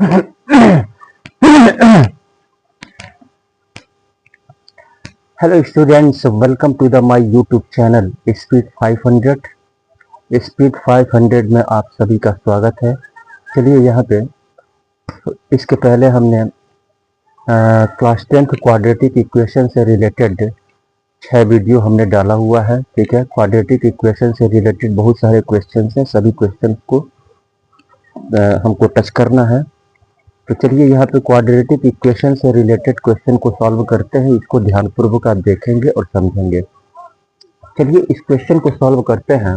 Hello students, welcome to the my YouTube channel speed 500। Speed 500 में आप सभी का स्वागत है। चलिए यहाँ पे इसके पहले हमने क्लास 10th क्वाड्रेटिक इक्वेशन से रिलेटेड 6 वीडियो हमने डाला हुआ है। ठीक है, क्वाड्रेटिक इक्वेशन से रिलेटेड बहुत सारे क्वेश्चन हैं, सभी क्वेश्चन को हमको टच करना है। तो चलिए यहाँ पे क्वाड्रेटिक इक्वेशन से रिलेटेड क्वेश्चन को सॉल्व करते हैं। इसको ध्यानपूर्वक आप देखेंगे और समझेंगे। चलिए इस क्वेश्चन को सॉल्व करते हैं।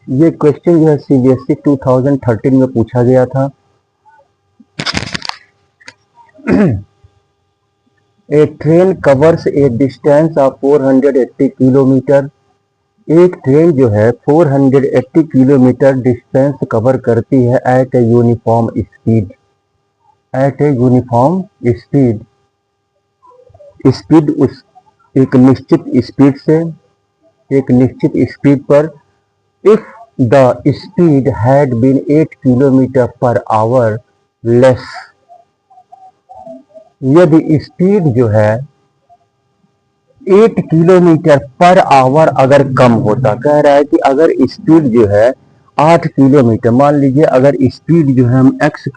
ये क्वेश्चन जो है सीबीएसई 2013 में पूछा गया था। A train covers a distance of 480 kilometre. एक ट्रेन जो है 480 किलोमीटर डिस्टेंस कवर करती है at a uniform speed. At a uniform speed, speed उस एक निश्चित स्पीड से, एक निश्चित स्पीड पर। If the speed had been 8 kilometre per hour less. यदि स्पीड जो है 8 किलोमीटर पर आवर अगर कम होता, कह रहा है कि अगर स्पीड जो है 8 किलोमीटर, मान लीजिए अगर स्पीड जो है हम x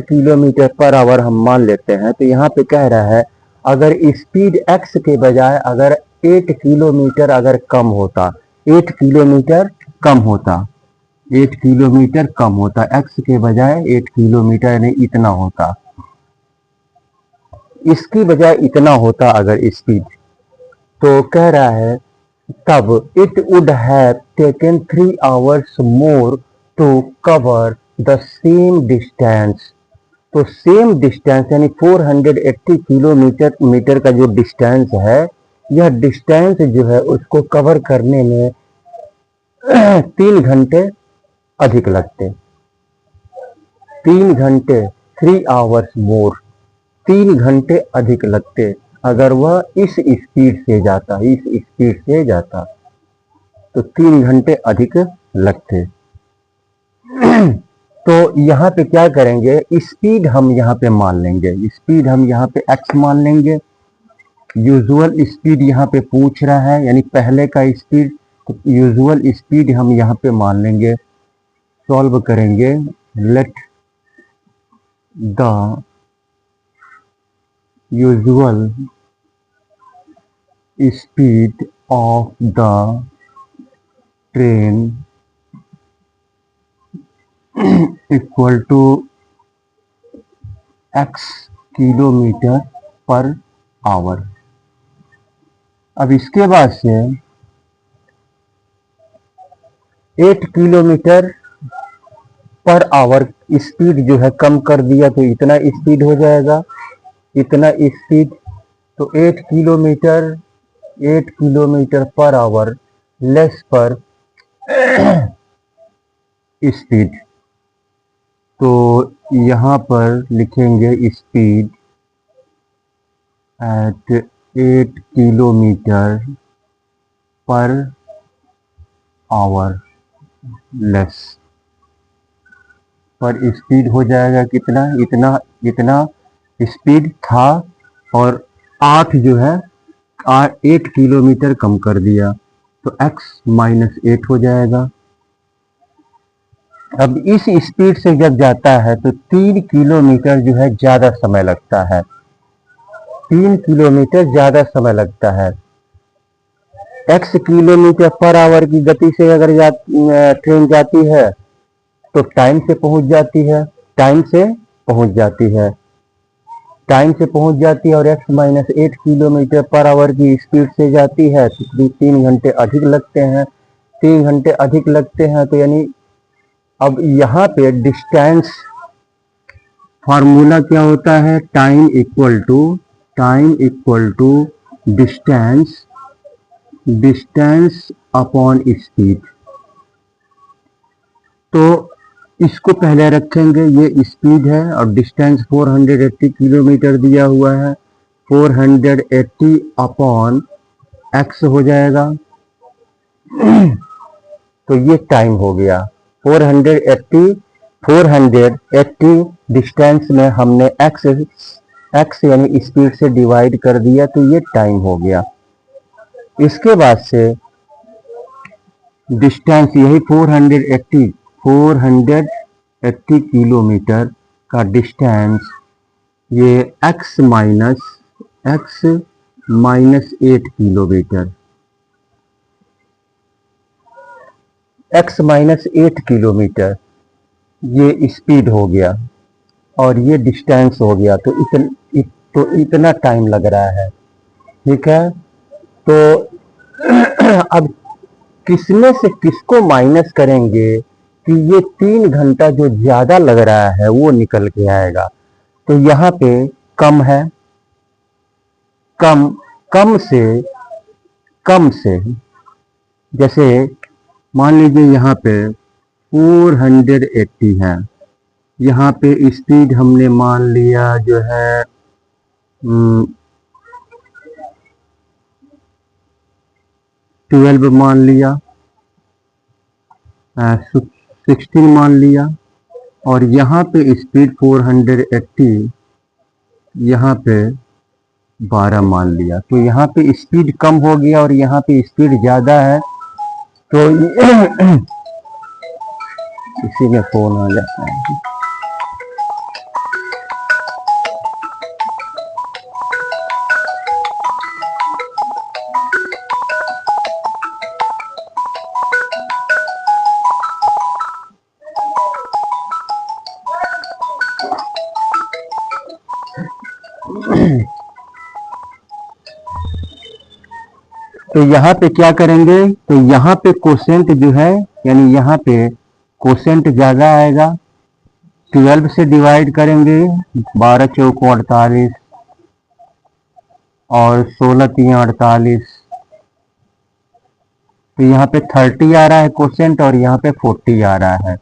किलोमीटर पर आवर हम मान लेते हैं, तो यहाँ पे कह रहा है अगर स्पीड x के बजाय अगर 8 किलोमीटर अगर कम होता, 8 किलोमीटर कम होता, 8 किलोमीटर कम होता, x के बजाय 8 किलोमीटर यानी इतना होता, इसकी बजाय इतना होता अगर स्पीड, तो कह रहा है तब it would have taken 3 hours more to cover the same distance. तो सेम डिस्टेंस यानी 480 किलोमीटर का जो डिस्टेंस है, यह डिस्टेंस जो है उसको कवर करने में 3 घंटे अधिक लगते। 3 घंटे, 3 आवर्स मोर, 3 घंटे अधिक लगते अगर वह इस स्पीड से जाता, तो 3 घंटे अधिक लगते। तो यहाँ पे क्या करेंगे, स्पीड हम यहाँ पे मान लेंगे, स्पीड हम यहाँ पे x मान लेंगे। यूजुअल स्पीड यहाँ पे पूछ रहा है, यानी पहले का स्पीड, तो यूजुअल स्पीड हम यहाँ पे मान लेंगे। सॉल्व करेंगे। Let the usual speed of the train equal to x kilometre per hour. अब इसके बाद से 8 किलोमीटर पर आवर स्पीड जो है कम कर दिया, तो इतना स्पीड हो जाएगा, इतना स्पीड। तो 8 किलोमीटर पर आवर लेस पर स्पीड, तो यहाँ पर लिखेंगे speed at 8 kilometre per hour less. पर स्पीड हो जाएगा कितना, इतना स्पीड था और 8 जो है 8 किलोमीटर कम कर दिया, तो x - 8 हो जाएगा। अब इस स्पीड से जब जाता है तो 3 किलोमीटर जो है ज्यादा समय लगता है, 3 किलोमीटर ज्यादा समय लगता है। x किलोमीटर पर आवर की गति से अगर ट्रेन जाती है तो टाइम से पहुंच जाती है, टाइम से पहुंच जाती है और x - 8 किलोमीटर पर आवर की स्पीड से जाती है तो 3 घंटे अधिक लगते हैं, 3 घंटे अधिक लगते हैं। तो यानी अब यहाँ पे डिस्टेंस फार्मूला क्या होता है, time equal to distance upon speed. तो इसको पहले रखेंगे, ये स्पीड है और डिस्टेंस 480 किलोमीटर दिया हुआ है, 480 अपॉन x हो जाएगा। तो ये टाइम हो गया 480 डिस्टेंस में हमने एक्स यानी स्पीड से डिवाइड कर दिया, तो ये टाइम हो गया। इसके बाद से डिस्टेंस यही 480 किलोमीटर का डिस्टेंस, ये x minus 8 kilometre, x minus 8 kilometre ये स्पीड हो गया और ये डिस्टेंस हो गया। तो इतना टाइम लग रहा है, ठीक है। तो अब किसमें से किसको माइनस करेंगे कि ये 3 घंटा जो ज्यादा लग रहा है वो निकल के आएगा। तो यहाँ पे कम है, कम से जैसे मान लीजिए यहाँ पे 480 है, यहाँ पे स्पीड हमने मान लिया जो है 12 मान लिया, 16 मान लिया, और यहाँ पे स्पीड 480 यहाँ पे 12 मान लिया। तो यहाँ पे स्पीड कम हो गया और यहाँ पे स्पीड ज़्यादा है, तो इसी में फोन आ जाता है। तो यहाँ पे क्या करेंगे, तो यहाँ पे कोसेंट जो है, यानी यहाँ पे कोसेंट ज़्यादा आएगा, 12 से डिवाइड करेंगे, 12 चौको 48 और 16 3 48, तो यहाँ पे 30 आ रहा है कोसेंट और यहाँ पे 40 आ रहा है।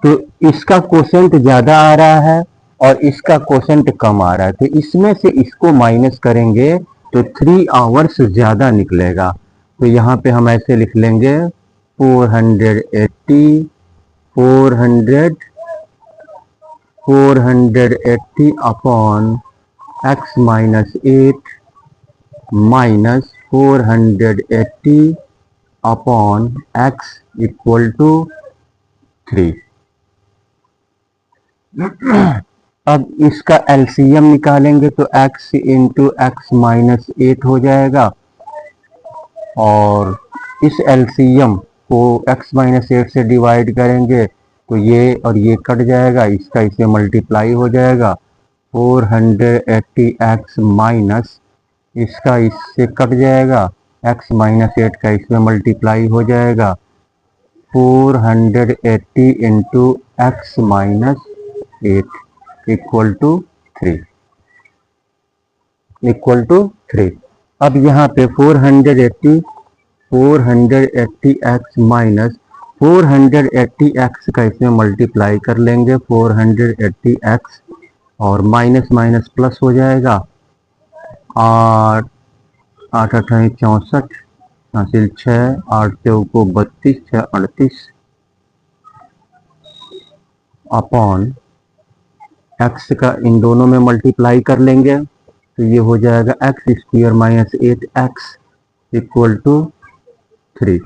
तो इसका कोसेंट ज़्यादा आ रहा है और इसका कोसेंट कम आ रहा है, तो इसमें से इसको माइनस करेंगे तो 3 आवर्स ज़्यादा निकलेगा। तो यहाँ पे हम ऐसे लिख लेंगे 480 upon x minus 8 minus 480 upon x equal to 3। अब इसका एलसीएम निकालेंगे तो x इंटू एक्स माइनस 8 हो जाएगा, और इस एलसीएम को x माइनस 8 से डिवाइड करेंगे तो ये और ये कट जाएगा, इसका इसे मल्टीप्लाई हो जाएगा, 480x माइनस इसका इससे कट जाएगा, x माइनस 8 का इसमें मल्टीप्लाई हो जाएगा, 480 into x minus 8 equal to 3। अब यहाँ पे 480x माइनस 480x का इसमें मल्टीप्लाई कर लेंगे, 480x और माइनस माइनस प्लस हो जाएगा, 8 8 8 64 हासिल 6 8 चौको 32 6 38 अपॉन x का इन दोनों में मल्टीप्लाई कर लेंगे तो ये हो जाएगा x square minus 8x equal to 3।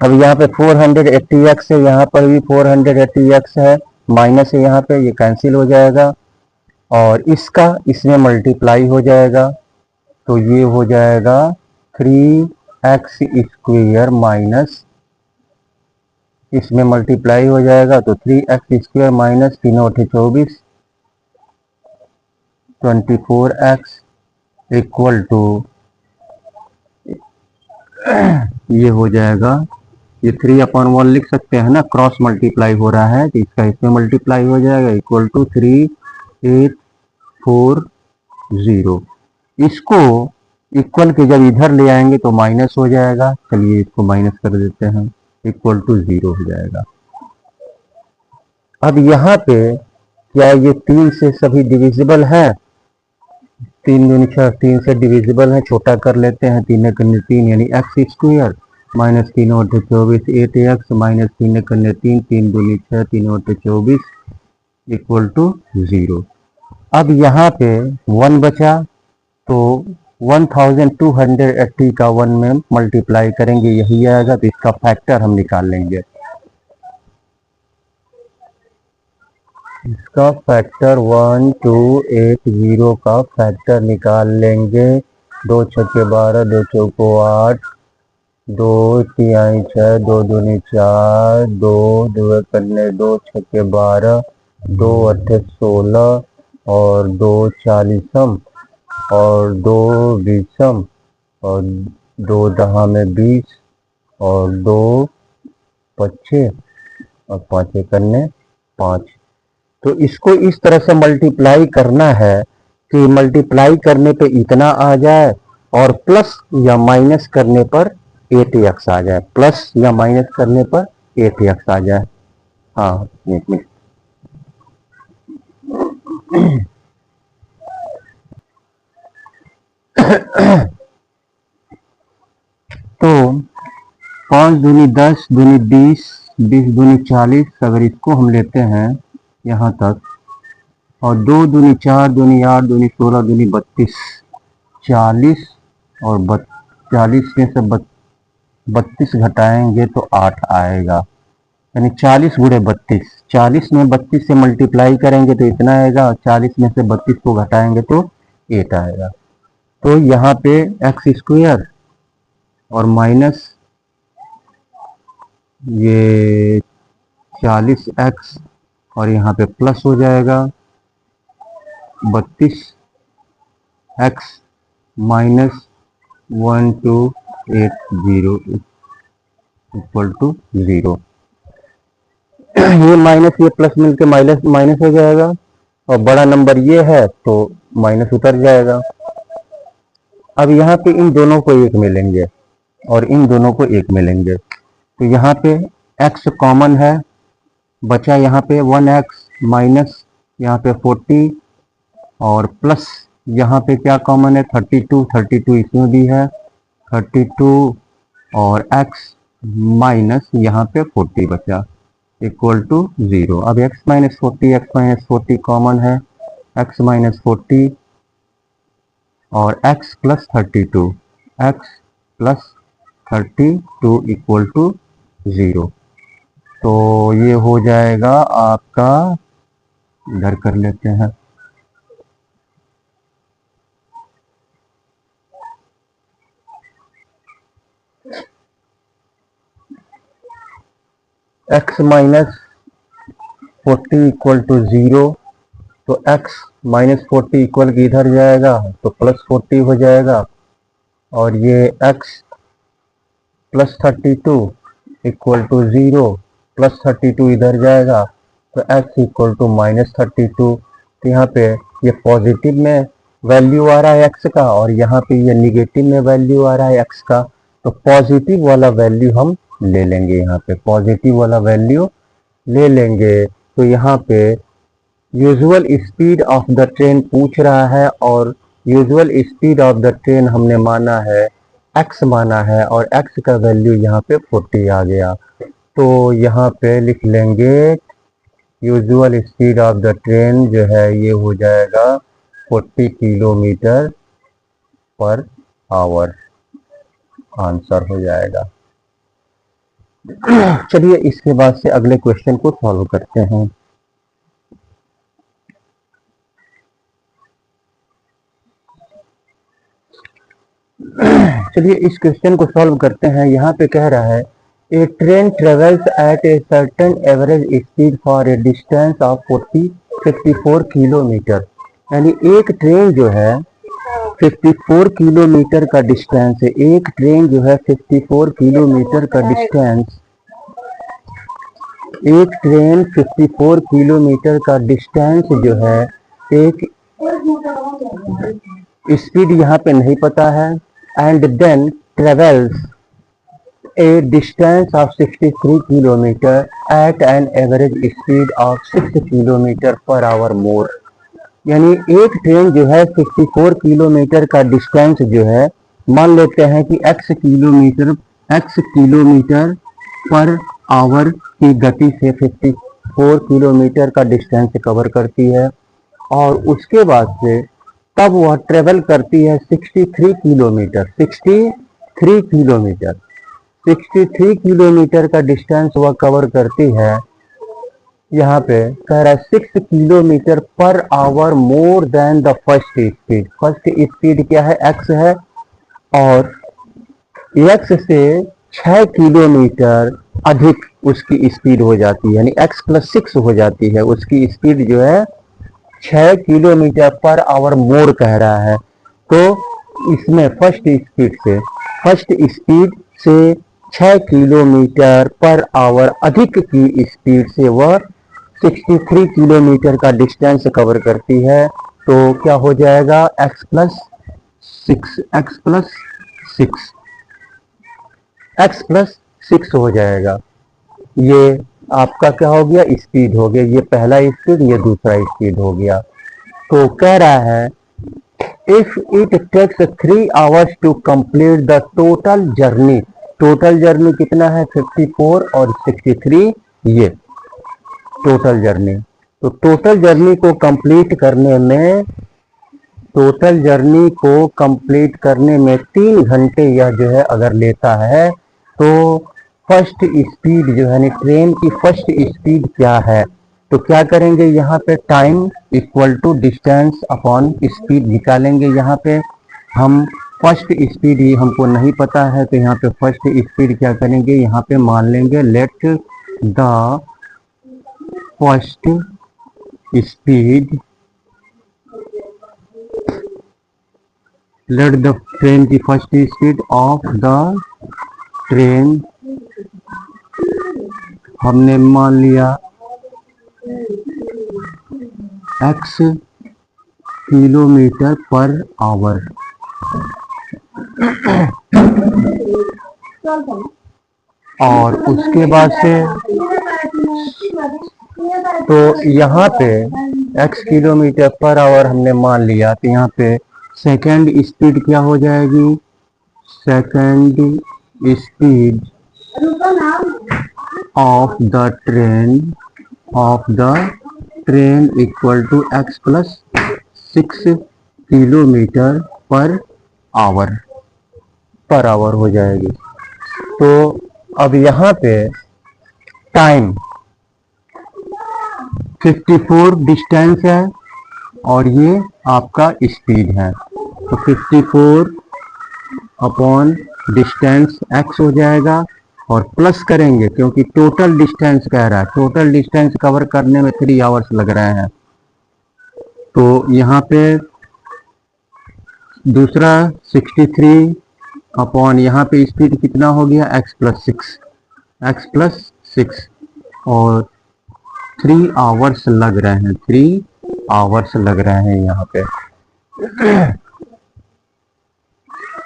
अब यहाँ पे 480x है, यहाँ पर भी 480x है, माइनस है यहाँ पे, ये कैंसिल हो जाएगा और इसका इसमें मल्टीप्लाई हो जाएगा, तो ये हो जाएगा 3x स्क्वायर माइनस, इसमें मल्टीप्लाई हो जाएगा तो 3x square minus 3 8 24 24x equal to ये हो जाएगा, ये 3/1 लिख सकते हैं ना, क्रॉस मल्टीप्लाई हो रहा है तो इसका इसमें मल्टीप्लाई हो जाएगा, इक्वल टू 3840। इसको इक्वल के जब इधर ले आएंगे तो माइनस हो जाएगा, चलिए इसको माइनस कर देते हैं, इक्वल टू 0 हो जाएगा। अब यहाँ पे क्या ये 3 से सभी डिविजिबल है? तीन दूनी छः, तीन से डिविजिबल है, छोटा कर लेते हैं, तीन करने तीन यानी एक्स स्क्वायर माइनस तीन और 24 8x माइनस तीन करने तीन, तीन दूनी छः, तीन और 24 इक्वल टू 0। अब यहाँ पे 1 बचा तो 1280 का 1 में मल्टीप्लाई करेंगे, यही आएगा, तो इसका फैक्टर हम निकाल लेंगे। इसका फैक्टर 1280 का फैक्टर निकाल लेंगे। 2 छक्के 12, 2 चौको 8, 2 तिहाई 6, 2 दूनी 4, 2 दुए करने 2 छक्के 12, 2 अट्ठे 16 और 2 40 और 2 20 और 2 दहा में 20 और 2 पच्चे और 5 करने 5। तो इसको इस तरह से मल्टीप्लाई करना है कि मल्टीप्लाई करने पे इतना आ जाए और प्लस या माइनस करने पर 8x आ जाए, प्लस या माइनस करने पर 8x आ जाए। हाँ एक मिनट। तो 5 दूनी 10, दूनी 20, 20 दूनी 40, अगर इसको हम लेते हैं यहाँ तक, और 2 दूनी 4, दूनी 8, दूनी 16, दूनी 32, 40 और 40 में से 32 घटाएंगे तो 8 आएगा, यानी 40 गुणे 32। 40 में 32 से मल्टीप्लाई करेंगे तो इतना आएगा, 40 में से 32 को घटाएंगे तो 8 आएगा। तो यहाँ पे एक्स स्क्वायर और माइनस ये 40x और यहाँ पे प्लस हो जाएगा 32x माइनस 1280 इक्वल टू 0। ये माइनस ये प्लस मिलके माइनस माइनस हो जाएगा और बड़ा नंबर ये है तो माइनस उतर जाएगा। अब यहाँ पे इन दोनों को एक मिलेंगे और इन दोनों को एक मिलेंगे, तो यहाँ पे x कॉमन है, बचा यहाँ पे 1x माइनस यहाँ पे 40 और प्लस यहाँ पे क्या कॉमन है 32 इसमें भी है 32 और x माइनस यहाँ पे 40 बचा इक्वल टू 0। अब x माइनस 40 कॉमन है, x माइनस 40 और x plus 32, x plus 32 equal to 0। तो ये हो जाएगा आपका, इधर कर लेते हैं, x माइनस 40 इक्वल टू 0। तो x माइनस 40 इक्वल इधर जाएगा तो प्लस 40 हो जाएगा और ये x plus 32 equal to 0, plus 32 इधर जाएगा तो x इक्वल टू माइनस 32। तो यहाँ पे ये पॉजिटिव में वैल्यू आ रहा है x का और यहाँ पे ये निगेटिव में वैल्यू आ रहा है x का, तो पॉजिटिव वाला वैल्यू हम ले लेंगे, यहाँ पे पॉजिटिव वाला वैल्यू ले लेंगे। तो यहाँ पे usual speed of the train पूछ रहा है और usual speed of the train हमने माना है x माना है और x का वैल्यू यहाँ पे 40 आ गया। तो यहाँ पे लिख लेंगे usual speed of the train जो है ये हो जाएगा 40 किलोमीटर पर आवर, आंसर हो जाएगा। चलिए इसके बाद से अगले क्वेश्चन को सॉल्व करते हैं। चलिए इस क्वेश्चन को सॉल्व करते हैं। यहाँ पे कह रहा है a train travels at a certain average speed for a distance of 54 kilometre, यानी एक ट्रेन जो है 54 किलोमीटर का डिस्टेंस है, एक ट्रेन जो है 54 किलोमीटर का डिस्टेंस, एक ट्रेन 54 किलोमीटर का डिस्टेंस जो है, एक स्पीड यहाँ पे नहीं पता है, and then travels a distance of 63 kilometre at an average speed of 6 kilometre per hour more. यानी एक ट्रेन जो है 64 किलोमीटर का डिस्टेंस जो है, मान लेते हैं कि x किलोमीटर पर आवर की गति से 54 किलोमीटर का डिस्टेंस कवर करती है, और उसके बाद से तब वह ट्रेवल करती है 63 किलोमीटर का डिस्टेंस वह कवर करती है। यहाँ पे कह रहा है 6 kilometre per hour more than the first speed. First speed क्या है? x है, और x से 6 किलोमीटर अधिक उसकी स्पीड हो जाती है, यानी x प्लस 6 हो जाती है उसकी स्पीड जो है 6 किलोमीटर पर आवर मोर कह रहा है। तो इसमें फर्स्ट स्पीड से 6 किलोमीटर पर आवर अधिक की स्पीड से वह 63 किलोमीटर का डिस्टेंस कवर करती है। तो क्या हो जाएगा? x प्लस सिक्स हो जाएगा। ये आपका क्या हो गया? स्पीड हो गया। ये पहला स्पीड, ये दूसरा स्पीड हो गया। तो कह रहा है if it takes 3 hours to complete the total journey. Total journey कितना है? 54 और 63, ये टोटल जर्नी। तो टोटल जर्नी को कंप्लीट करने में 3 घंटे यह जो है अगर लेता है, तो फर्स्ट स्पीड जो है ट्रेन की फर्स्ट स्पीड क्या है? तो क्या करेंगे? यहाँ पे time equal to distance upon speed निकालेंगे। यहाँ पे हम फर्स्ट स्पीड ये हमको नहीं पता है, तो यहाँ पे फर्स्ट स्पीड क्या करेंगे? यहाँ पे मान लेंगे let the first speed, let the train की first speed of the train हमने मान लिया x किलोमीटर पर आवर। और उसके बाद से तो यहाँ पे x किलोमीटर पर आवर हमने मान लिया, तो यहाँ पे सेकंड स्पीड क्या हो जाएगी? Second speed of the train equal to x plus 6 kilometre per hour हो जाएगी। तो अब यहाँ पे टाइम 54 डिस्टेंस है और ये आपका स्पीड है, तो 54 अपॉन डिस्टेंस x हो जाएगा, और प्लस करेंगे क्योंकि टोटल डिस्टेंस कह रहा है, टोटल डिस्टेंस कवर करने में 3 आवर्स लग रहे हैं। तो यहाँ पे दूसरा 63 अपॉन यहाँ पे स्पीड कितना हो गया? x प्लस 6 और 3 आवर्स लग रहे हैं, 3 आवर्स लग रहे हैं यहाँ पे।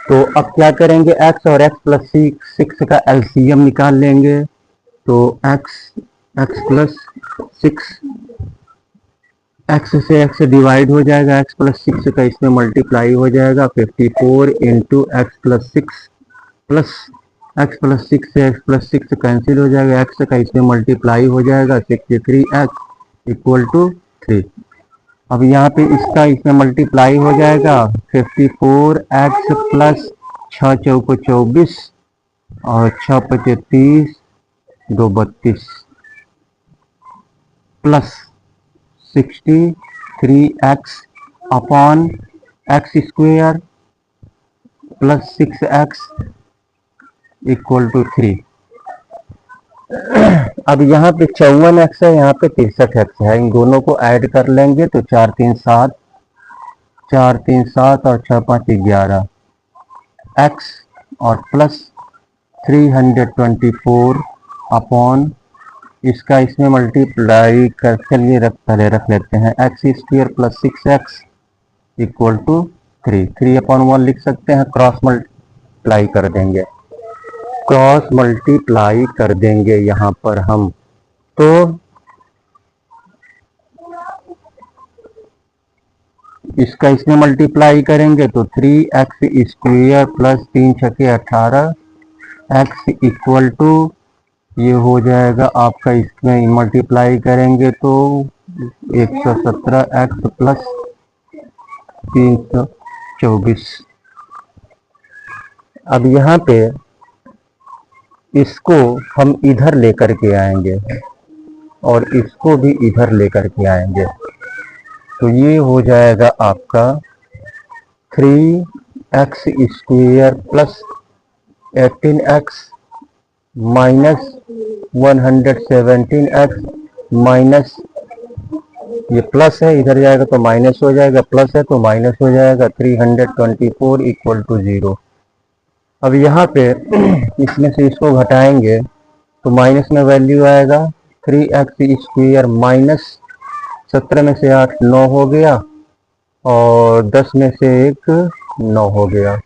तो अब क्या करेंगे? x और x प्लस 6 का एलसीएम निकाल लेंगे। तो x प्लस 6, x से x डिवाइड हो जाएगा, x प्लस 6 का इसमें मल्टीप्लाई हो जाएगा, 54 into x plus 6 plus x plus 6 से x प्लस 6 कैंसिल हो जाएगा, x का इसमें मल्टीप्लाई हो जाएगा, 63x इक्वल टू 3। अब यहाँ पे इसका इसमें मल्टीप्लाई हो जाएगा, 54x प्लस 6 चौको 24 और 6 पचे 30, 2 32 plus 63x upon x square plus 6x equal to 3। अब यहाँ पे 54x है, यहाँ पे 63x है, इन दोनों को ऐड कर लेंगे तो 4 3 7 और 6 5 11 x और प्लस 324 अपॉन इसका इसमें मल्टीप्लाई कर, चलिए पहले रख लेते हैं, x square plus 6x equal to 3 upon 1 लिख सकते हैं, क्रॉस मल्टीप्लाई कर देंगे यहाँ पर हम। तो इसका इसमें मल्टीप्लाई करेंगे तो 3x² प्लस 3 छके 18 x इक्वल टू ये हो जाएगा आपका, इसमें मल्टीप्लाई करेंगे तो 117x प्लस 324। अब यहाँ पे इसको हम इधर लेकर के आएंगे और इसको भी इधर लेकर के आएंगे, तो ये हो जाएगा आपका 3x² plus 18x minus 117x minus, ये प्लस है इधर जाएगा तो माइनस हो जाएगा, प्लस है तो माइनस हो जाएगा, 324 इक्वल टू 0। अब यहाँ पे इसमें से इसको घटाएंगे तो माइनस में वैल्यू आएगा 3x² माइनस 17 में से 8 9 हो गया और 10 में से 1 9 हो गया।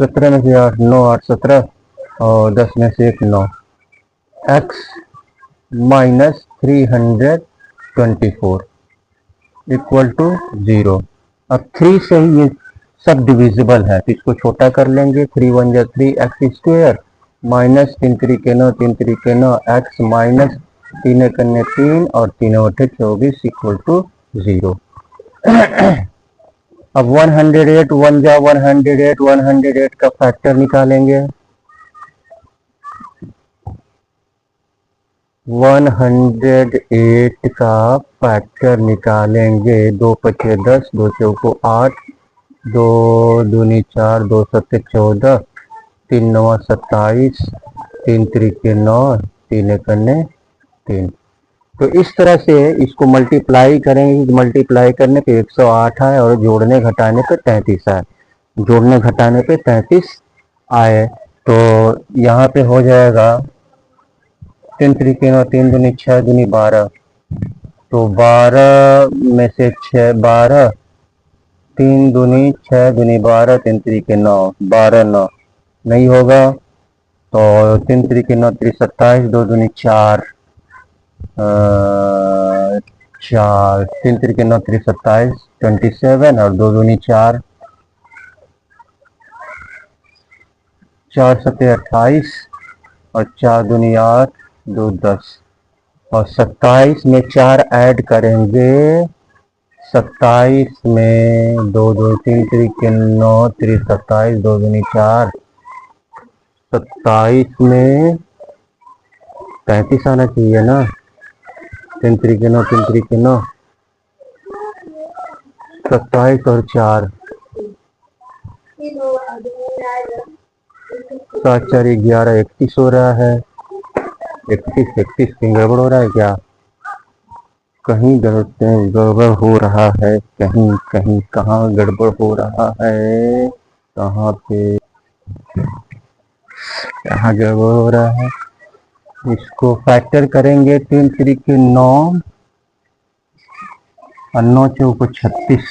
17 में से 8 9 8 17 और 10 में से 1 9, x माइनस 324 इक्वल टू 0। अब 3 से ही ये सब डिविजिबल है तो इसको छोटा कर लेंगे, 3 1 जा 3x² माइनस 3 3 के 9 3 3 के 9 x माइनस 3 कन्ने 3 और 3 8 24 इक्वल टू 0। अब 108 1 जा 108 108 का फैक्टर निकालेंगे, 108 का फैक्टर निकालेंगे, 2 पचे 10 2 चौको 8 2 दूनी 4 2 सत्ते 14 3 9 27 3 त्रिके 9 3 कन्ने 3। तो इस तरह से इसको मल्टीप्लाई करेंगे, मल्टीप्लाई करने पे 108 आए और जोड़ने घटाने पे 33 आए, जोड़ने घटाने पे 33 आए, तो यहाँ पे हो जाएगा 3 त्रिके 9 3 दूनी 6 दूनी 12, तो 12 में से 6 12 3 दूनी 6 दूनी 12 3 त्रिके 9 12 9 नहीं होगा, तो 3 त्रिके 9 3 27 2 दूनी 4 4 3 त्रिके 9 3 27 27 और 2 दूनी 4 4 सत्ते 28 और 4 दूनी 8 2 10 और 27 में 4 ऐड करेंगे, 27 में 2 2 3 त्रिके 9 3 27 2 दूनी 4 27 में 35 आना चाहिए ना, 3 त्रिके 9 3 त्रिके 9 27 और 4 7 4 11 31 हो रहा है, 31 31 कहीं गड़बड़ हो रहा है क्या, कहीं गड़बड़ हो रहा है, कहीं कहीं कहाँ गड़बड़ हो रहा है, कहाँ पे कहाँ गड़बड़ हो रहा है। इसको फैक्टर करेंगे, 3 त्रिके 9 और 9 चौको 36,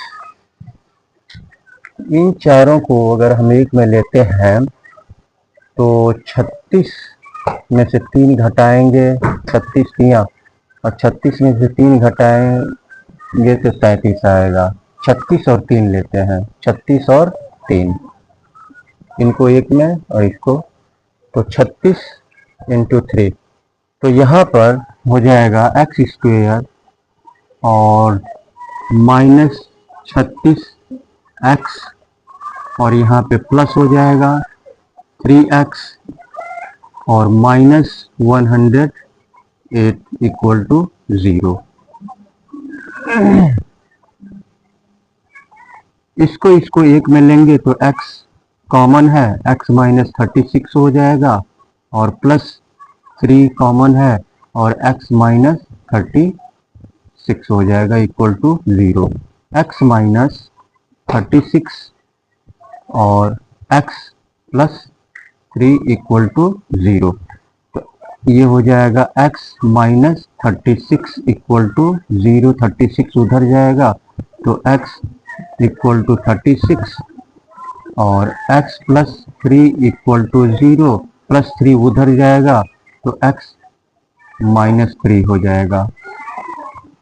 इन चारों को अगर हम एक में लेते हैं तो 36 में से 3 घटाएंगे, 36 तियाँ और 36 में से 3 घटाएंगे तो 37 आएगा। 36 और 3 लेते हैं, 36 और 3, इनको एक में और इसको, तो 36 इंटू 3, तो यहाँ पर हो जाएगा x² और माइनस 36x और यहाँ पे प्लस हो जाएगा 3x और माइनस 108 इक्वल टू 0। इसको एक में लेंगे तो x कॉमन है, x माइनस 36 हो जाएगा और प्लस 3 कॉमन है और x माइनस 36 हो जाएगा इक्वल टू 0। x माइनस 36 और x प्लस 3 इक्वल टू 0, तो ये हो जाएगा x माइनस 36 इक्वल टू 0, 36 उधर जाएगा तो x इक्वल टू 36 और x plus 3 equal to 0, plus 3 उधर जाएगा तो x माइनस 3 हो जाएगा।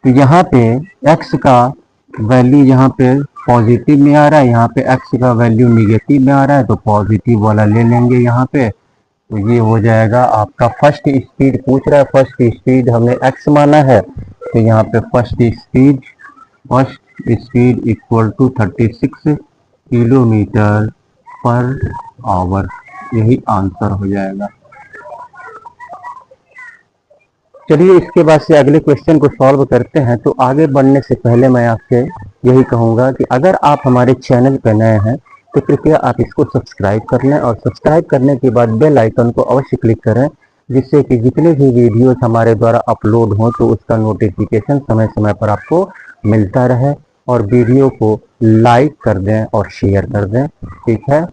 तो यहाँ पे x का वैल्यू यहाँ पे पॉजिटिव में आ रहा है, यहाँ पे x का वैल्यू निगेटिव में आ रहा है, तो पॉजिटिव वाला ले लेंगे यहाँ पे। तो ये हो जाएगा आपका फर्स्ट स्पीड पूछ रहा है, फर्स्ट स्पीड हमने x माना है, तो यहाँ पे first speed equal to 36 kilometre per hour, यही आंसर हो जाएगा। चलिए इसके बाद से अगले क्वेश्चन को सॉल्व करते हैं। तो आगे बढ़ने से पहले मैं आपसे यही कहूँगा कि अगर आप हमारे चैनल पर नए हैं तो कृपया आप इसको सब्सक्राइब कर लें, और सब्सक्राइब करने के बाद बेल आइकन को अवश्य क्लिक करें, जिससे कि जितने भी वीडियोस हमारे द्वारा अपलोड हों तो उसका नोटिफिकेशन समय समय पर आपको मिलता रहे। और वीडियो को लाइक कर दें और शेयर कर दें, ठीक है।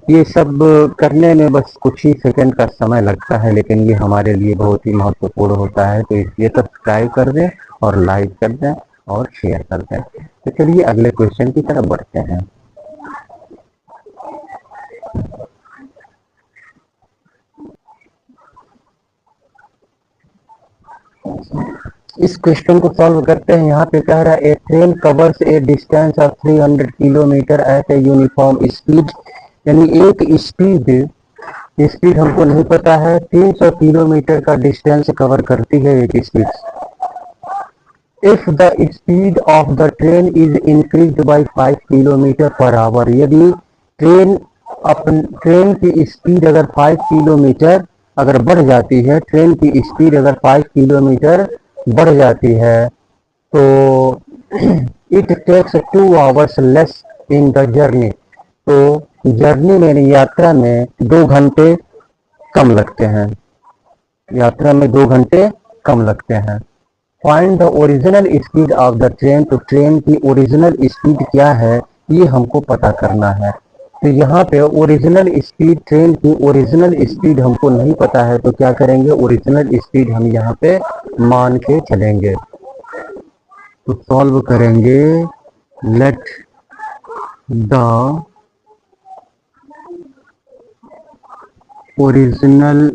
ये सब करने में बस कुछ ही सेकंड का समय लगता है, लेकिन ये हमारे लिए बहुत ही महत्वपूर्ण होता है। तो इसलिए सब्सक्राइब कर दें और लाइक कर दें और शेयर कर दें। तो चलिए अगले क्वेश्चन की तरफ बढ़ते हैं। इस क्वेश्चन को सॉल्व करते हैं। यहाँ पे कह रहा है a train covers a distance of 300 kilometre at a uniform speed, यानी एक स्पीड हमको नहीं पता है, 300 किलोमीटर का डिस्टेंस कवर करती है एक speed. If the speed of the train is increased by 5 kilometre per our, यदि ट्रेन की स्पीड अगर 5 किलोमीटर अगर बढ़ जाती है, ट्रेन की स्पीड अगर 5 किलोमीटर बढ़ जाती है, तो it takes 2 hours less in the journey, तो जर्नी में यात्रा में 2 घंटे कम लगते हैं, यात्रा में 2 घंटे कम लगते हैं। Find the original speed of the train, तो ट्रेन की ओरिजिनल स्पीड क्या है ये हमको पता करना है। तो यहाँ पे ओरिजिनल स्पीड, ट्रेन की ओरिजिनल स्पीड हमको नहीं पता है, तो क्या करेंगे, ओरिजिनल स्पीड हम यहाँ पे मान के चलेंगे। तो सॉल्व करेंगे, let the original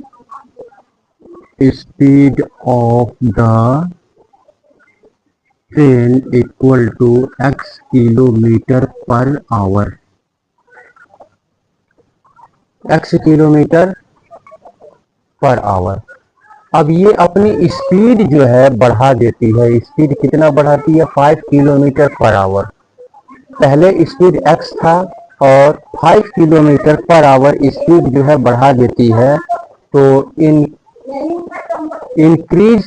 speed of the train equal to x kilometre per hour, x kilometre per hour. अब ये अपनी स्पीड जो है बढ़ा देती है, स्पीड कितना बढ़ाती है, 5 किलोमीटर पर आवर। पहले स्पीड x था और 5 किलोमीटर पर आवर स्पीड जो है बढ़ा देती है। तो इंक्रीज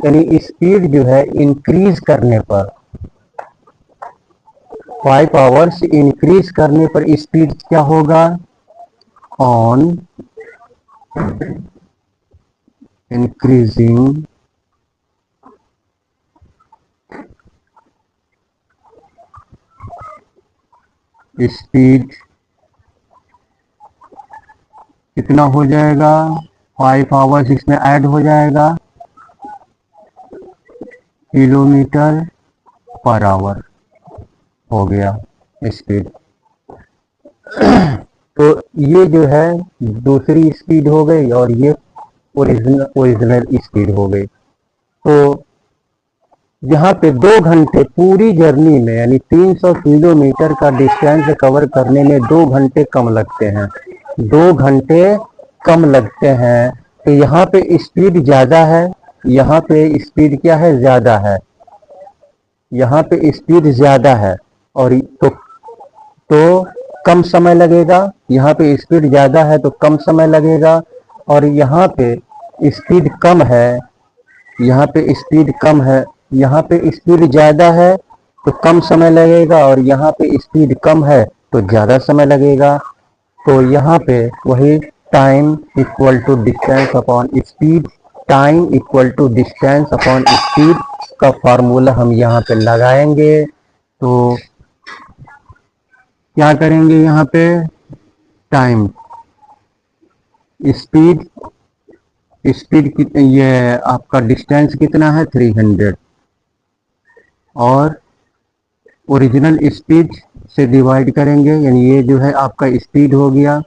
यानी स्पीड जो है इंक्रीज करने पर, 5 आवर्स इंक्रीज करने पर स्पीड क्या होगा, ऑन इंक्रीजिंग स्पीड कितना हो जाएगा, 5 आवर्स इसमें ऐड हो जाएगा, किलोमीटर पर आवर हो गया स्पीड। तो ये जो है दूसरी स्पीड हो गई और ये ओरिजिनल स्पीड हो गई। तो यहाँ पे 2 घंटे पूरी जर्नी में, यानी 300 किलोमीटर का डिस्टेंस कवर करने में 2 घंटे कम लगते हैं, 2 घंटे कम लगते हैं। तो यहाँ पे स्पीड ज़्यादा है, यहाँ पे स्पीड क्या है, ज़्यादा है, यहाँ पे स्पीड ज़्यादा है, और तो कम समय लगेगा। यहाँ पे स्पीड ज़्यादा है तो कम समय लगेगा, और यहाँ पे स्पीड कम है, यहाँ पे स्पीड कम है, यहाँ पे स्पीड ज़्यादा है तो कम समय लगेगा, और यहाँ पे स्पीड कम है तो ज़्यादा समय लगेगा। तो यहाँ पे वही time equal to distance upon speed, time equal to distance upon speed का फार्मूला हम यहाँ पे लगाएंगे। तो क्या करेंगे, यहाँ पे टाइम, स्पीड ये आपका डिस्टेंस कितना है 300, और ओरिजिनल स्पीड से डिवाइड करेंगे, यानी ये जो है आपका स्पीड हो गया,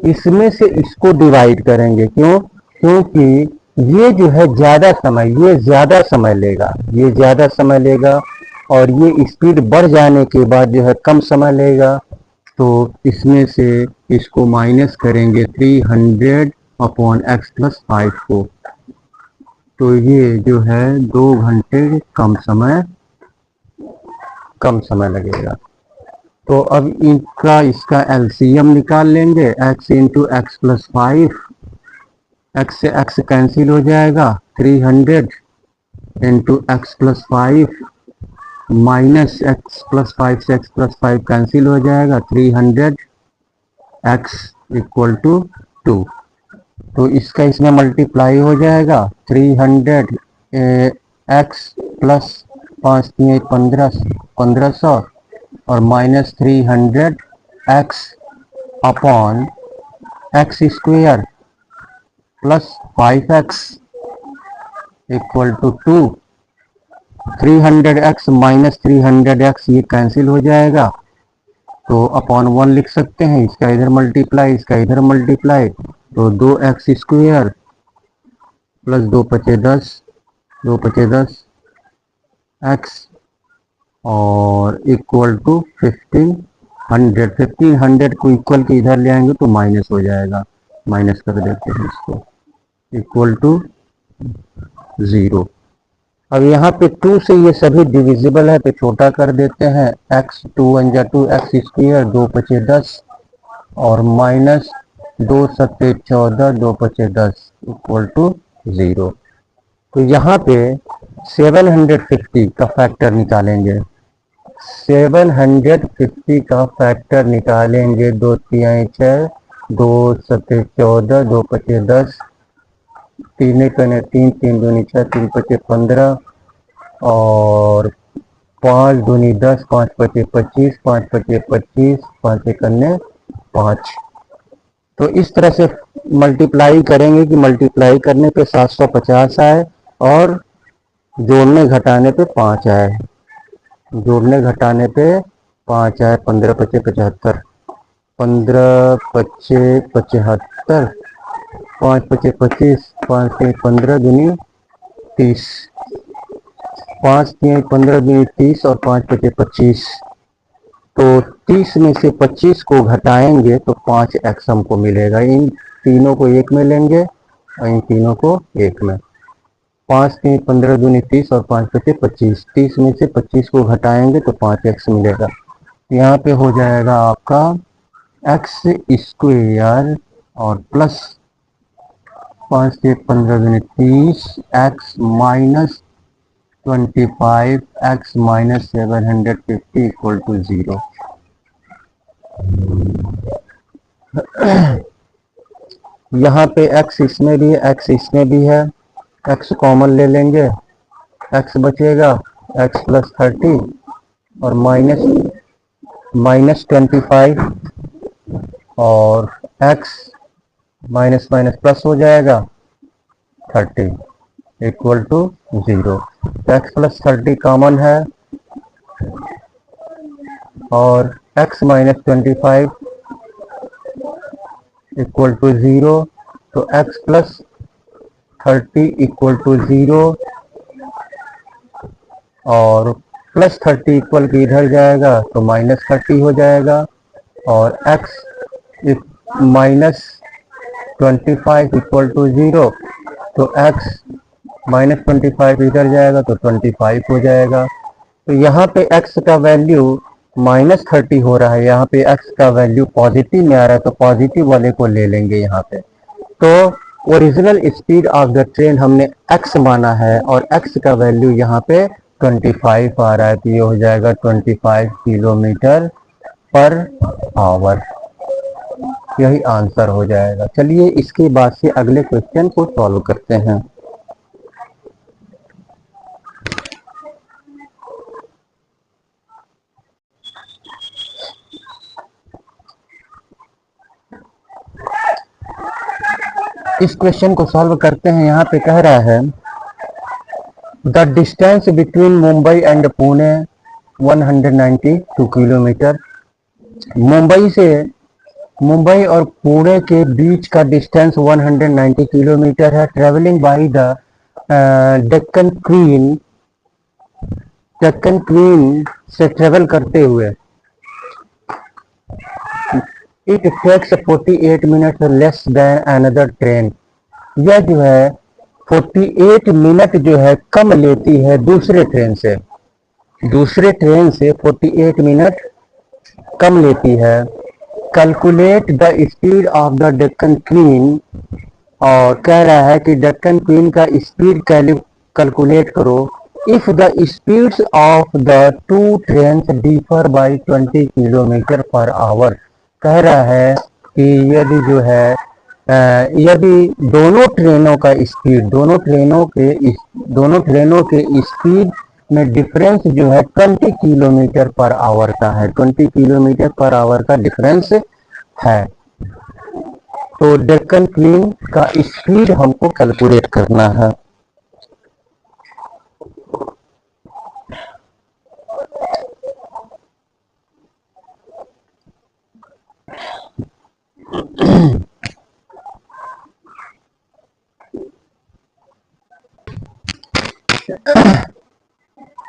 इसमें से इसको डिवाइड करेंगे। क्यों, क्योंकि ये जो है ज़्यादा समय, ये ज़्यादा समय लेगा, ये ज़्यादा समय लेगा, और ये स्पीड बढ़ जाने के बाद जो है कम समय लेगा। तो इसमें से इसको माइनस करेंगे 300 अपॉन एक्स प्लस 5 को, तो ये जो है 2 घंटे कम समय लगेगा। तो अब इनका इसका एलसीएम निकाल लेंगे, x into x plus 5, x से एक्स कैंसिल हो जाएगा, 300 into x plus 5 minus x plus 5 से एक्स प्लस 5 कैंसिल हो जाएगा, 300 एक्स इक्वल टू 2। तो इसका इसमें मल्टीप्लाई हो जाएगा, 300 एक्स प्लस 5 3 1500 और minus 300 x upon x square plus 5x equal to 2। 300x minus 300x ये कैंसिल हो जाएगा, तो अपॉन 1 लिख सकते हैं, इसका इधर मल्टीप्लाई, इसका इधर मल्टीप्लाई, तो 2x स्क्वेयर प्लस 2 पचे 10, 2 पचे 10 x और इक्वल टू 1500। 1500 को इक्वल के इधर ले आएंगे तो माइनस हो जाएगा, माइनस कर देते हैं इसको, इक्वल टू 0। अब यहाँ पे 2 से ये सभी डिविजिबल है तो छोटा कर देते हैं, x 2 1 जा 2 एक्स स्क्वायर, 2 पचे 10 और माइनस 2 सत्ते 14, 2 पचे 10 इक्वल टू 0। तो यहाँ पे 750 का फैक्टर निकालेंगे, 750 का फैक्टर निकालेंगे, 2 तिहाई 6, 2 सत्ते 14, 2 पचे 10, 3 कने 3, 3 दूनी 6, 3 पचे 15 और 5 दूनी 10, 5 पचे 25, 5 पचे 25, 5 कन्ने 5। तो इस तरह से मल्टीप्लाई करेंगे कि मल्टीप्लाई करने पे 750 आए और जोड़ने घटाने पे 5 आए, जोड़ने घटाने पे 5 आए, 15 पचे 75, 15 पचे 75, 5 पचे 25, 5 से 15 दूनी 30, 5 से 15 दूनी 30 और 5 पचे 25। तो 30 में से 25 को घटाएंगे तो 5x हमको मिलेगा। इन तीनों को एक में लेंगे और इन तीनों को एक में, 5 से 15 दूनी 30 और 5 पचे 25, 30 में से 25 को घटाएंगे तो 5x मिलेगा। यहाँ पे हो जाएगा आपका एक्स स्क्वेयर और प्लस 5 से 15 दूनी 30, x minus 25, x minus 750 equal to 0। यहाँ पे x इसमें भी है, x इसमें भी है, x कॉमन ले लेंगे, x बचेगा x प्लस 30 और माइनस 25 और x माइनस माइनस प्लस हो जाएगा 30 equal to 0। x plus 30 common है और x माइनस 25 इक्वल टू 0, तो x प्लस 30 इक्वल टू 0 और प्लस 30 इक्वल के इधर जाएगा तो माइनस 30 हो जाएगा और x माइनस 25 इक्वल टू 0, तो x माइनस 25 इधर जाएगा तो 25 हो जाएगा। तो यहाँ पे x का वैल्यू माइनस 30 हो रहा है, यहाँ पे x का वैल्यू पॉजिटिव में आ रहा है तो पॉजिटिव वाले को ले लेंगे यहाँ पे। तो original speed of the train हमने x माना है और x का वैल्यू यहाँ पे 25 आ रहा है, तो ये हो जाएगा 25 किलोमीटर पर आवर, यही आंसर हो जाएगा। चलिए इसके बाद से अगले क्वेश्चन को सॉल्व करते हैं। इस क्वेश्चन को सॉल्व करते हैं। यहाँ पे कह रहा है the distance between Mumbai and Pune 192 kilometre. Mumbai से मुंबई और पुणे के बीच का डिस्टेंस 190 किलोमीटर है। Travelling by the Deccan Queen, Deccan Queen से ट्रेवल करते हुए it takes 48 minute less than another train. यह जो है 48 मिनट जो है कम लेती है दूसरे ट्रेन से, दूसरे ट्रेन से 48 मिनट कम लेती है। Calculate the speed of the Deccan queen, और कह रहा है कि डेक्कन क्वीन का स्पीड कैलकुलेट करो। If the speeds of the two trains differ by 20 kilometre per our. कह रहा है कि यदि जो है यदि दोनों ट्रेनों का स्पीड, दोनों ट्रेनों के स्पीड में डिफरेंस जो है 20 किलोमीटर पर आवर का है, 20 किलोमीटर पर आवर का डिफरेंस है, तो डेक्कन क्वीन का स्पीड हमको कैलकुलेट करना है।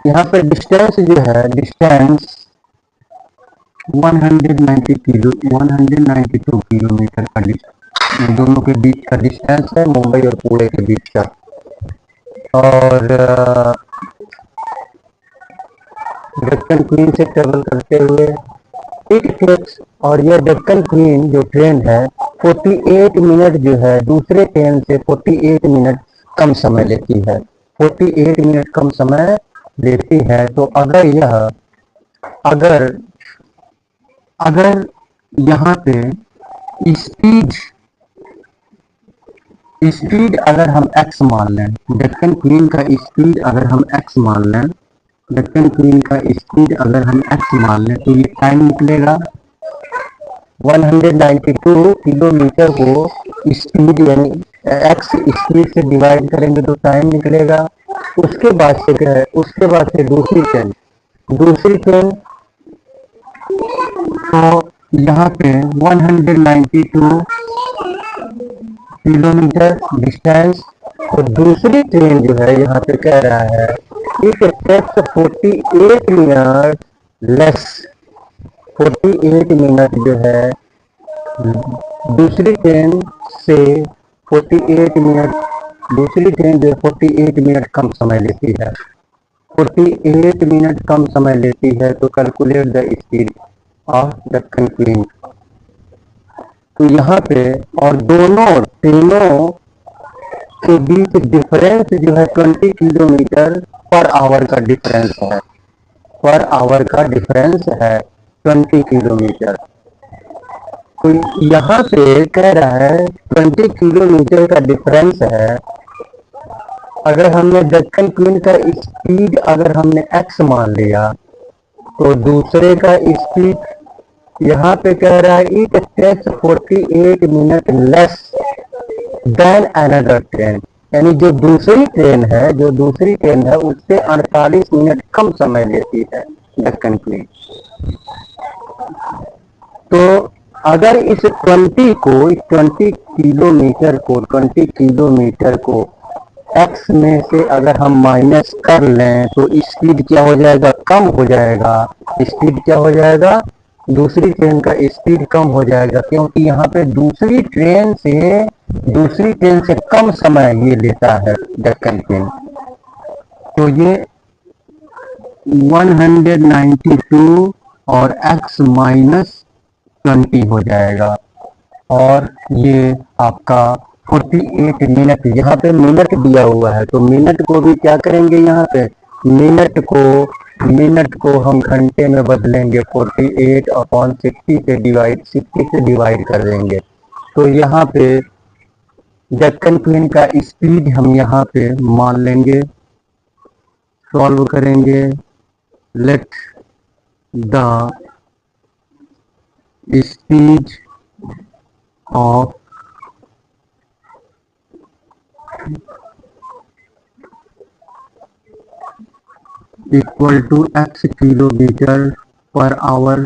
यहाँ पे डिस्टेंस जो है, डिस्टेंस 192 किलोमीटर का दोनों के बीच का डिस्टेंस है, मुंबई और पुणे के बीच का। और डेक्कन क्वीन से ट्रेवल करते हुए इट टेक्स, और यह डेक्कन क्वीन जो ट्रेन है 48 मिनट जो है दूसरे ट्रेन से 48 मिनट कम समय लेती है, 48 मिनट कम समय लेती है। तो अगर यह अगर अगर यहाँ पे स्पीड स्पीड अगर हम x मान लें, डेक्कन क्वीन का स्पीड अगर हम x मान लें, डेक्कन क्वीन का स्पीड अगर हम x मान लें, तो ये टाइम निकलेगा 192 किलोमीटर को स्पीड यानी x स्पीड से डिवाइड करेंगे तो टाइम निकलेगा। उसके बाद से क्या है, उसके बाद से दूसरी ट्रेन तो यहाँ पे 192 किलोमीटर डिस्टेंस, तो दूसरी ट्रेन जो है यहाँ पे कह रहा है it takes 48 minute less, 48 minute जो है दूसरी ट्रेन से 48 मिनट, दूसरी ट्रेन जो 48 मिनट कम समय लेती है, 48 मिनट कम समय लेती है। तो calculate the speed of Deccan queen. तो यहाँ पे और दोनों ट्रेनों के बीच डिफरेंस जो है 20 किलोमीटर पर आवर का डिफरेंस है, पर आवर का डिफरेंस है 20 किलोमीटर। तो यहाँ पे कह रहा है 20 किलोमीटर का डिफरेंस है। अगर हमने डेक्कन क्वीन का स्पीड अगर हमने x मान लिया, तो दूसरे का स्पीड यहाँ पे कह रहा है it takes 48 minute less than another train, यानी जो दूसरी ट्रेन है उससे 48 मिनट कम समय लेती है डेक्कन क्वीन। तो अगर इस 20 किलोमीटर को x में से अगर हम माइनस कर लें तो स्पीड क्या हो जाएगा, कम हो जाएगा। स्पीड क्या हो जाएगा, दूसरी ट्रेन का स्पीड कम हो जाएगा, क्योंकि यहाँ पे दूसरी ट्रेन से कम समय ये लेता है डेक्कन क्वीन। तो ये 192 और x माइनस 20 हो जाएगा, और ये आपका 48 मिनट, यहाँ पे मिनट दिया हुआ है तो मिनट को भी क्या करेंगे, यहाँ पे मिनट को हम घंटे में बदलेंगे, 48/60 से डिवाइड कर देंगे। तो यहाँ पे डेक्कन क्वीन का स्पीड हम यहाँ पे मान लेंगे, सॉल्व करेंगे। Let the speed of equal to x kilometre per hour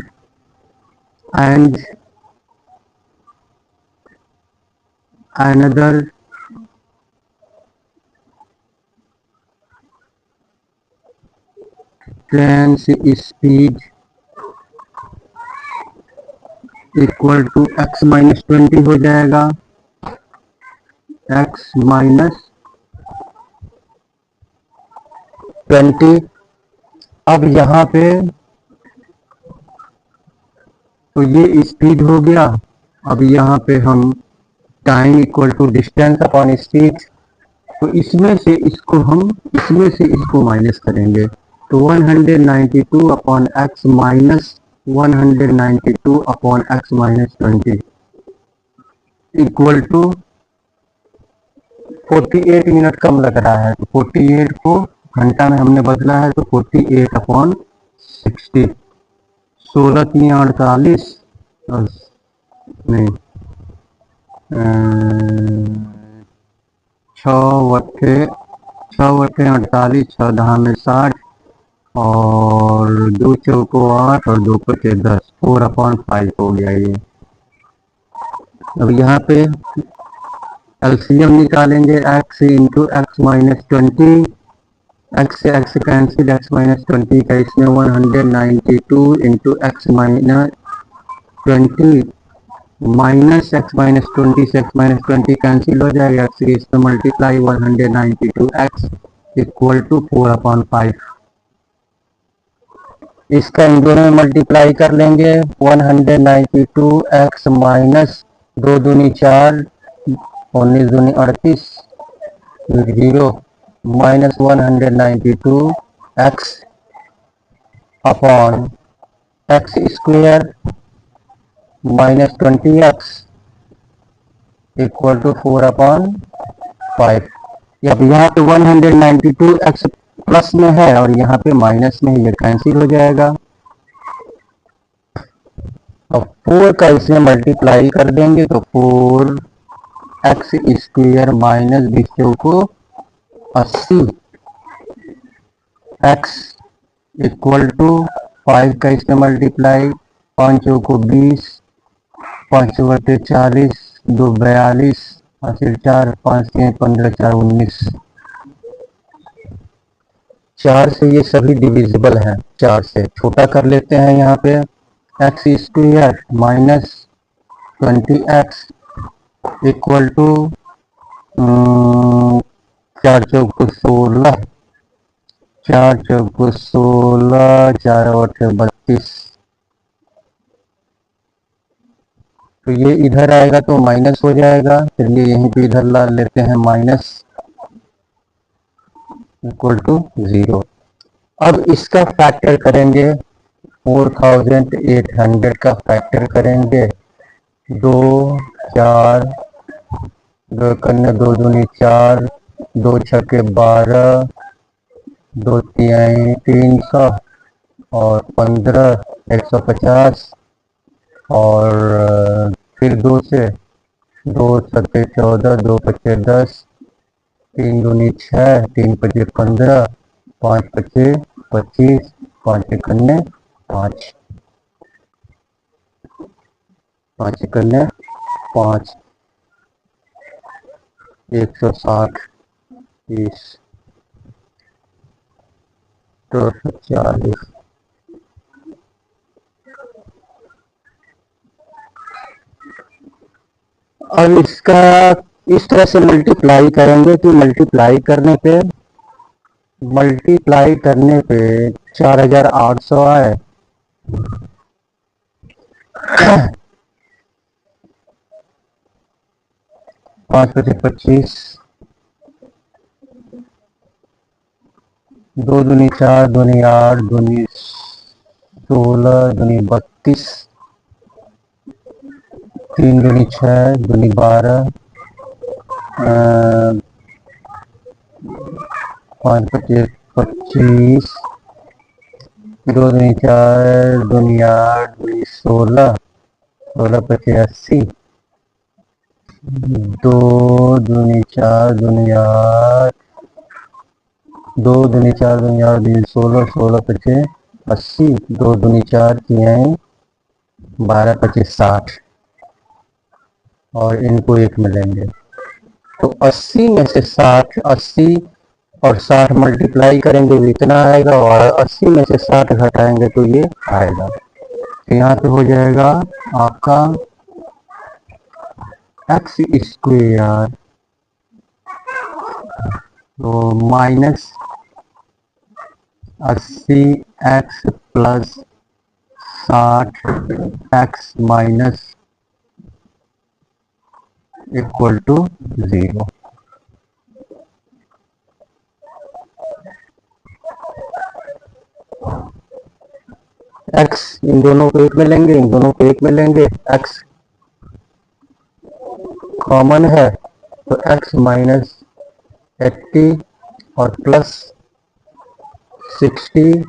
and another train's speed equal to x minus 20 हो जाएगा, x माइनस 20। अब यहाँ पे तो ये स्पीड हो गया। अब यहाँ पे हम time equal to distance upon speed, तो इसमें से इसको माइनस करेंगे, तो 192 upon x minus 192 upon x minus 20 equal to 48 minute कम लग रहा है, तो 48 को घंटा में हमने बदला है, तो 48 अपॉन 60, 16 3 48 नहीं 6 वट्ठे 48, 6 दहा में 60 और 2 चौको 8 और 2 पचे 10, 4/5 हो गया ये। अब यहाँ पे एलसीएम निकालेंगे, x into x minus 20, x से x कैंसिल, x माइनस 20 का इसमें 192 into x minus 20 minus x minus 20 से एक्स माइनस 20 कैंसिल हो जाएगा, एक्स की इसमें मल्टीप्लाई 192 एक्स इक्वल टू 4/5। इसका इन दोनों में मल्टीप्लाई कर लेंगे, 192 एक्स माइनस 2 दूनी 4, 19 दूनी 38, 0 minus 192 x upon x square minus 20x equal to 4/5। अब यहाँ पे 192x प्लस में है और यहाँ पे माइनस में, ये कैंसिल हो जाएगा। अब 4 का इसमें मल्टीप्लाई कर देंगे, तो 4x स्क्वायर माइनस 20 को 80 x इक्वल टू 5 का इसमें मल्टीप्लाई, 5 को 20, 5 बटे 40, 2 42, 5 4, 5 3 15, 4 19, 4 से ये सभी डिविजिबल हैं, 4 से छोटा कर लेते हैं। यहाँ पे x square minus 20x equal to 4 चौको 16, 4 चौको 16, 4 8 32, तो ये इधर आएगा तो माइनस हो जाएगा, चलिए यहीं पे इधर ला लेते हैं माइनस इक्वल टू 0। अब इसका फैक्टर करेंगे, 4800 का फैक्टर करेंगे, 2 4 2 कन्ने 2 दूनी 4, 2 छक्के 12, 2 तिहाई 300 और 15 150 और फिर 2 से 2 सत्ते 14, 2 पचे 10, 3 दूनी 6, 3 पचे 15, 5 पचे 25, 5 इकन्ने 5, 5 इकन्ने 5, 160, 30, 240। अब इसका इस तरह से मल्टीप्लाई करेंगे कि मल्टीप्लाई करने पे 4800 आए, 5 पचे 25, 2 दूनी 4, दूनी 8, दूनी 16, दूनी 32, 3 दूनी 6, दूनी 12, 5 पचे 25, 2 दूनी 4, दूनी 8, दूनी 16, 16 पचे 80, 2 दूनी 4, दूनी 8, 2 दूनी 4, दूनी 8, दूनी 16, 16 पचे 80, 2 दूनी 4, 3 12 पचे 60 और इनको 1 में लेंगे। तो 80 में से 60, 80 और 60 मल्टीप्लाई करेंगे तो इतना आएगा, और 80 में से 60 घटाएंगे तो ये आएगा। तो यहाँ पे हो जाएगा आपका एक्स स्क्वेयर, तो minus 80x plus 60x minus equal to 0। x इन दोनों को एक में लेंगे, इन दोनों को एक में लेंगे, x कॉमन है तो x माइनस 80 और प्लस 60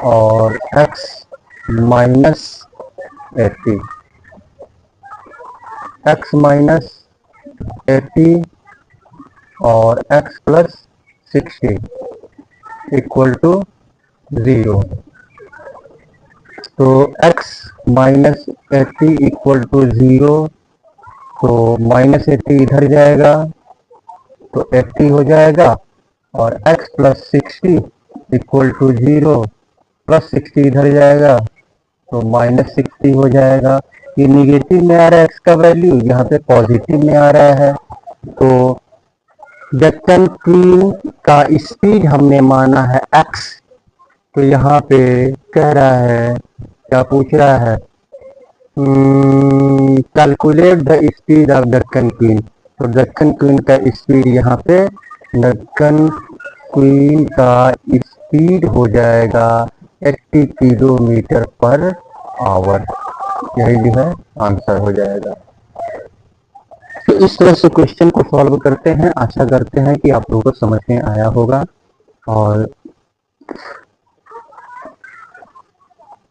और x माइनस 80, x माइनस 80 और x प्लस 60 इक्वल टू 0। तो x माइनस 80 इक्वल टू 0, तो माइनस 80 इधर जाएगा तो 80 हो जाएगा, और x plus 60 equal to 0, plus 60 इधर जाएगा तो माइनस 60 हो जाएगा। ये निगेटिव में आ रहा है x का वैल्यू, यहाँ पे पॉजिटिव में आ रहा है। तो डेक्कन क्वीन का स्पीड हमने माना है x, तो यहाँ पे कह रहा है, क्या पूछ रहा है, calculate the speed of Deccan queen. तो डेक्कन क्वीन का स्पीड, यहाँ पे डेक्कन क्वीन का स्पीड हो जाएगा 80 किलोमीटर पर आवर। यही जो है आंसर हो जाएगा। तो इस तरह से क्वेश्चन को सॉल्व करते हैं। आशा करते हैं कि आप लोगों को समझ में आया होगा, और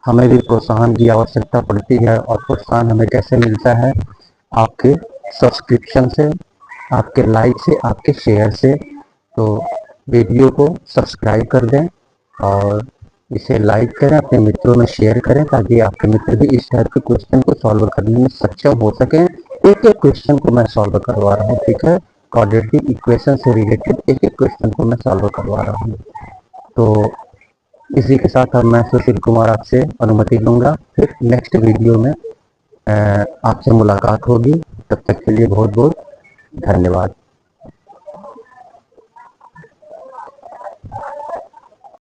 हमें भी प्रोत्साहन की आवश्यकता पड़ती है, और प्रोत्साहन हमें कैसे मिलता है, आपके सब्सक्रिप्शन से, आपके लाइक से, आपके शेयर से। तो वीडियो को सब्सक्राइब कर दें और इसे लाइक करें, अपने मित्रों में शेयर करें, ताकि आपके मित्र भी इस टाइप के क्वेश्चन को सॉल्व करने में सक्षम हो सकें। एक एक क्वेश्चन को मैं सॉल्व करवा रहा हूँ, ठीक है, क्वाड्रेटिक इक्वेशन से रिलेटेड एक एक क्वेश्चन को मैं सॉल्व करवा रहा हूँ। तो इसी के साथ अब मैं सुशील कुमार आपसे अनुमति लूँगा। फिर नेक्स्ट वीडियो में आपसे मुलाकात होगी। तब तक के लिए बहुत बहुत धन्यवाद।